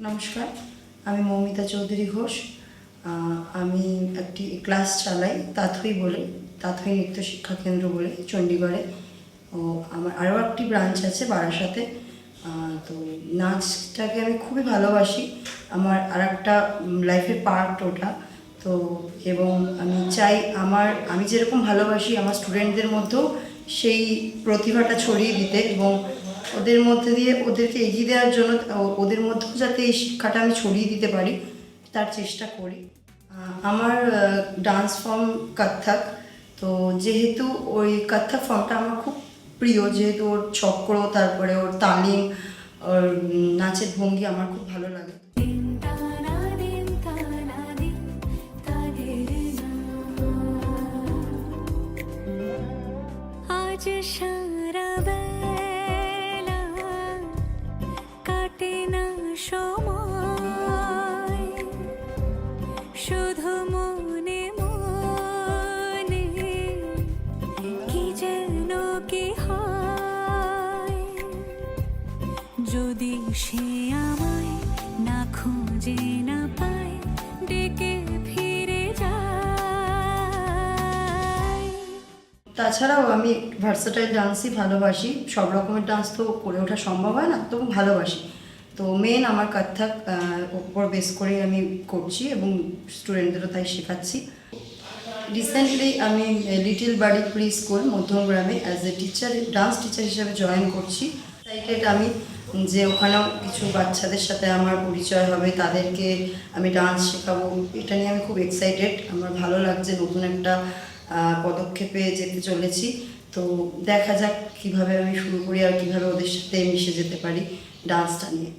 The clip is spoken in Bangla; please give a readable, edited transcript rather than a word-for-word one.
নমস্কার, আমি মৌমিতা চৌধুরী ঘোষ। আমি একটি ক্লাস চালাই তাথই নৃত্য শিক্ষা কেন্দ্র বলে চণ্ডীগড়ে। ও আমার আরও একটি ব্রাঞ্চ আছে বারাসাতে। তো নাচটাকে আমি খুবই ভালোবাসি, আমার আর একটা লাইফের পার্ট ওটা। তো এবং আমি চাই আমি যেরকম ভালোবাসি আমার স্টুডেন্টদের মধ্যেও সেই প্রতিভাটা ছড়িয়ে দিতে এবং ওদের মধ্যে দিয়ে ওদেরকে এগিয়ে দেওয়ার জন্য ওদের মধ্যেও যাতে এই শিক্ষাটা আমি ছড়িয়ে দিতে পারি তার চেষ্টা করি। আমার ডান্স ফর্ম কত্থক। তো যেহেতু ওই কত্থক ফর্মটা আমার খুব প্রিয়, যেহেতু ওর চক্র, তারপরে ওর তালিম, ওর নাচের ভঙ্গি আমার খুব ভালো লাগে। আজ সারা বেলা কাটে না সময়, শুধু মনে মনে কি যেন কি হয়। যদি সে আমায় না খুঁজে না পায়, ডেকে ফিরে যায়। তাছাড়াও আমি ভার্সেটাইল ডান্সই ভালোবাসি। সব রকমের ডান্স তো করে ওঠা সম্ভব হয় না, তবু ভালোবাসি। তো মেন আমার কত্থক ওপর বেস করে আমি করছি এবং স্টুডেন্টদেরও তাই শেখাচ্ছি। রিসেন্টলি আমি লিটল বাড়ি প্রি স্কুল মধ্যমগ্রামে as a teacher, dance teacher হিসেবে জয়েন করছি। এক্সাইটেড আমি যে ওখানেও কিছু বাচ্চাদের সাথে আমার পরিচয় হবে, তাদেরকে আমি ডান্স শেখাবো, এটা নিয়ে আমি খুব এক্সাইটেড। আমার ভালো লাগছে, নতুন একটা পদক্ষেপে যেতে চলেছি। তো দেখা যাক কীভাবে আমি শুরু করি আর কীভাবে ওদের সাথে মিশে যেতে পারি ডান্সটা নিয়ে।